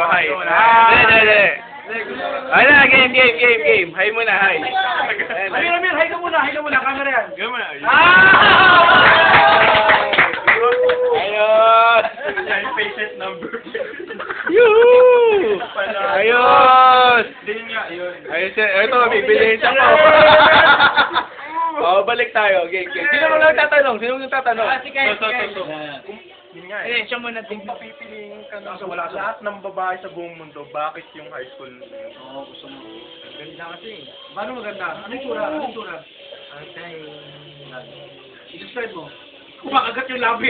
hi. Hindi. Ay na, game. Hi muna, hi. Amir, hi ka muna, camera yan. Game muna. Ah! Ayun! Patient number. Yuhu! Ayun! Ayun. Ito, bibilihin siya ko. Balik tayo. Game. Sino mo lang tatanong? Si Kyle. Yun nga Eh, siya muna Kung papipiliin ka na sa lahat ng babae sa buong mundo, bakit yung high school? Oo, gusto mo. Ganda kasi. Paano maganda? Anong tura? I-describe mo. Kumakagat yung labi.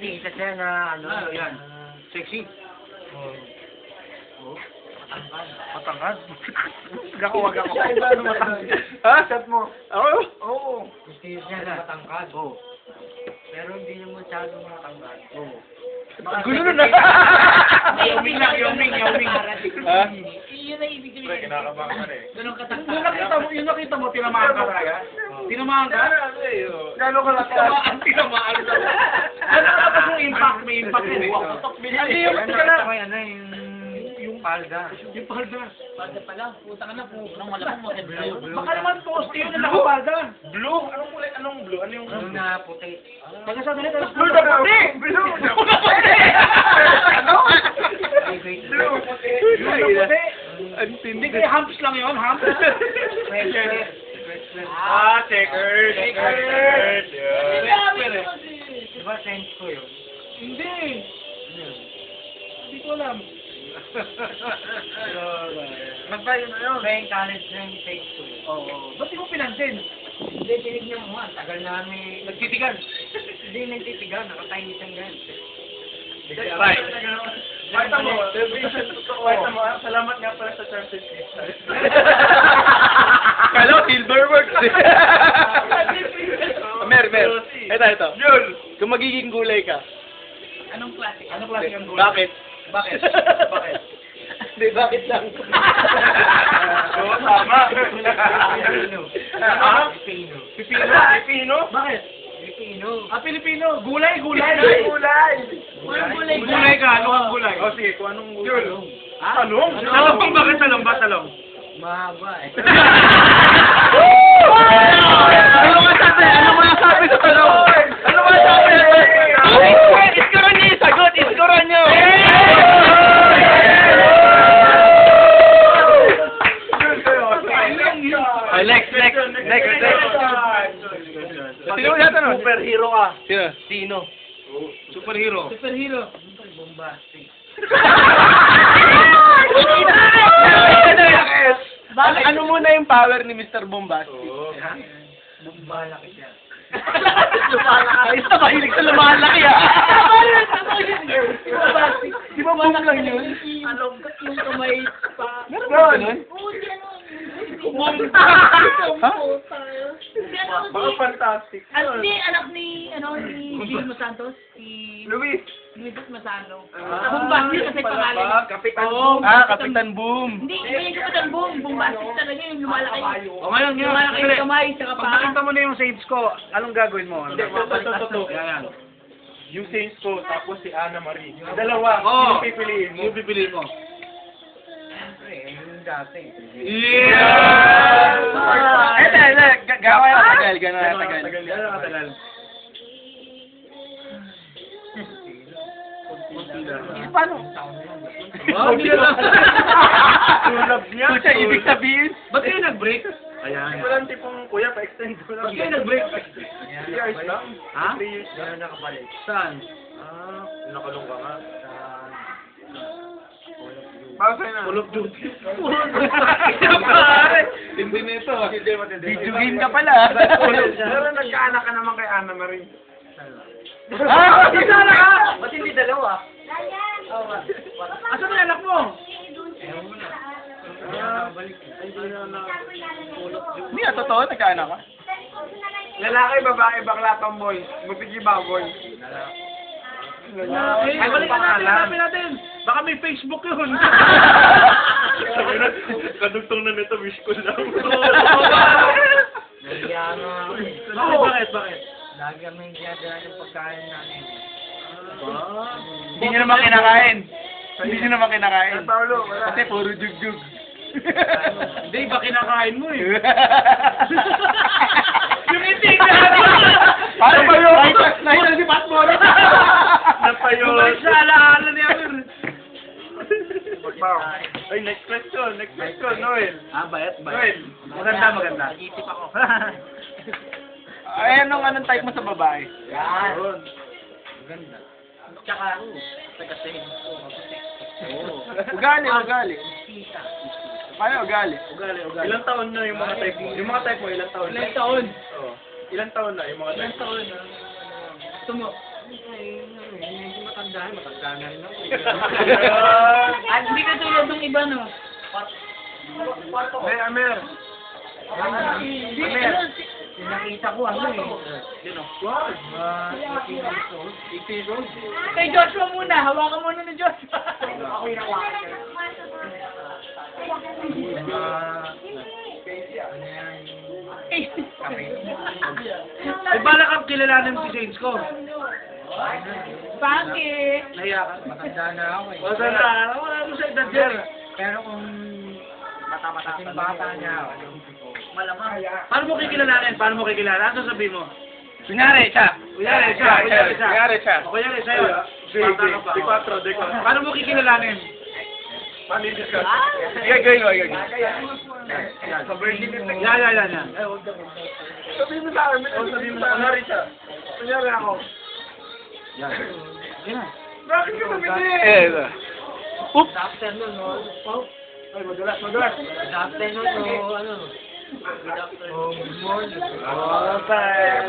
Kita siya na, yan. Sexy. Matangkad? Wag ako. Ha? Chat mo. Ako? Oo. Gusto niya na matangkad. Oo. Pero hindi naman masyadong matangkad. Oo. Gulo nun na. Yawming. Ha? Yun ang ibig Pre, sabihin. kinakabahan ka na eh. Ganun katangkad. Yung nakita mo, tinamaan ka. Tinamaan ka? Gano'n ka lang? Tinamaan ka. Ano tapos yung impact? May impact yun eh. Hindi yung Yung palda. Palda pala. Puta ka na po. Nang malamang mo. Baka naman post yun na nakapalda. Blue? Anong kulay? Anong blue? Ano yung Blue na puti. Taga sa ganito. Blue na puti! Blue na puti! Ano? Blue na puti. Ang tindi. Hindi, humps lang yun. Humps. Checkers. Checkers. Yeah. Diba sense ko yun? Hindi. Hindi ko alam. Magbayo na yun. Playing college na yung sense ko yun. Oo. Ba't di mo pinansin? Hindi, tinignan mo nga. Tagal namin. Nagtitigan. Hindi nagtitigan. Nakatiny siyang gan. Right. Marta mo, salamat nga pala sa terms and conditions. Kala ko Silverworks. Mer. Ito. Yun! Kung magiging gulay ka. Anong klase? Anong klase ang gulay? Bakit? Bakit? Hindi, bakit lang? Oo, tama. Pilipino. Pipino? Bakit? Pilipino. Pilipino. Gulay. Gulay! Gulay ka. Ano ang gulay? O sige, kung anong gulay. Talong? Talong? Bakit talong ba talong? Mahaba eh. Ano masabi sa tanong? Ano masabi? Iskoran niyo yung sagot! Iskoran niyo! Next. Sino yung tatanong? Superhero ka. Sino? Superhero. Bombastic. Ano muna yung power ni Mr. Bombastic? Malaki siya. Ayos na, mahilig sa lumalaki Di ba boom lang yun? Along yung kamay pa. Meron ba ganun? Mga fantastic. Anak ni Gilmo Santos, si Luis. Luis Masano. Bombastic kasi pangalan. Kapitan. Kapitan Boom. Hindi yung Kapitan Boom, bombastic talaga yung lumalaki. Ngayon, Lumalaki yung kamay, saka Pag pa. nakita mo na yung saves ko, anong gagawin mo? Totoo. Yan. Yung Saints ko, tapos si Ana Marie. Dalawa. Oo. Sino pipiliin mo? Sino pipiliin mo? Yung dati. Yeah! Gawin na tagal. Tagal. Paano? Hindi na lang. Tulab niya. Pucha, ibig sabihin? Ba't kayo nag-break? Ayan. Walang tipong kuya, pa-extend ko lang. Ba't kayo nag-break? 3 years lang. Ha? 3 years lang. nakabalik. Saan? Nakulong ka nga. Call of Duty. Pare! Hindi nito. Video game ka pala. Pero nagkaanak ka naman kay Ana Marie. Isala ka! Ba't hindi dalawa? Asan na anak mo? Hindi, totoo, nagkaanak ka. Lalaki, babae, bakla, tomboy. Mutigi baboy. Ay, balikan natin, hanapin natin. Baka may Facebook yun. Kadugtong na nito, wish ko lang. Bakit? Lagi kami ginagawa ng pagkain namin. Hindi nyo naman kinakain. Hindi nyo naman kinakain. Paolo, wala. Kasi puro jug-jug. Hindi, iba kinakain mo eh. Yung itik na Paano ba yun? Nakita si Pat Morris. Bumalik sa alaala ni Amir. Ay, next question, Noel. Bayat. Noel. Maganda. Nag-iisip ako. Ay, anong type mo sa babae? Yan. Yun. Tsaka, taga-send. Ugali. Paano ugali? Ilang taon na yung mga type mo? Yung mga type mo, ilang taon na? Ilang taon? Oo. Ilang taon na yung mga type Ilang mo? taon? Gusto mo? Matanda na rin ako. At hindi ka tulad ng iba, no? Hey, Amer. Hindi, ano, Nakita ko ano eh. Yun, o. What? 80 years old. Kay Joshua muna. Hawakan muna ni Joshua. Ay, bala kang kilalanin si James ko. Bakit? Nahiya ka. Matanda na ako eh. Wala mo sa edad yan eh. Pero kung kasing bata niya, malamang. Paano mo kikilalanin? Ano sasabihin mo? Kunyari siya. Kunyari siya. siya. O kunyari sa'yo. Bata ka pa. D4. Paano mo kikilalanin? Paano i-discuss? Gagawin mo. Sa virgin effect. Yan. Sabihin mo sa akin. Sabihin mo sa akin. Kunyari siya. Kunyari ako. Yan. Bakit ka tumindi? Oops. Afternoon, no? Ay, madulas. Afternoon, no? Ano? Good morning.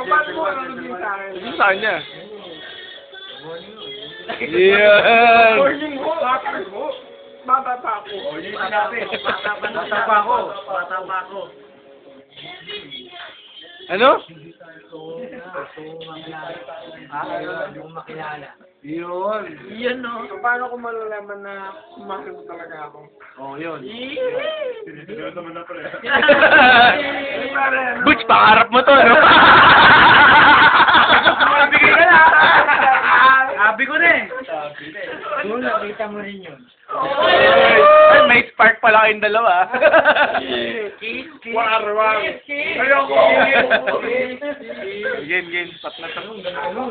Paano mo sabihin sa akin? Ano sa kanya? Yan. Morning ho, after ho. Bata pa ako. O, yun sinabi. Bata pa ako. Ano? Yung makilala. Yun. Yan, no? So, paano ko malalaman na mahal mo talaga ako? Oh, yun. Sinisunod naman na pala. Butch, pangarap mo to, no? Bigay ka na! Sabi ko na eh. Doon, nakita mo rin yun. Ay, may spark pala kayong dalawa. War. Ayoko. Game. Pat na to.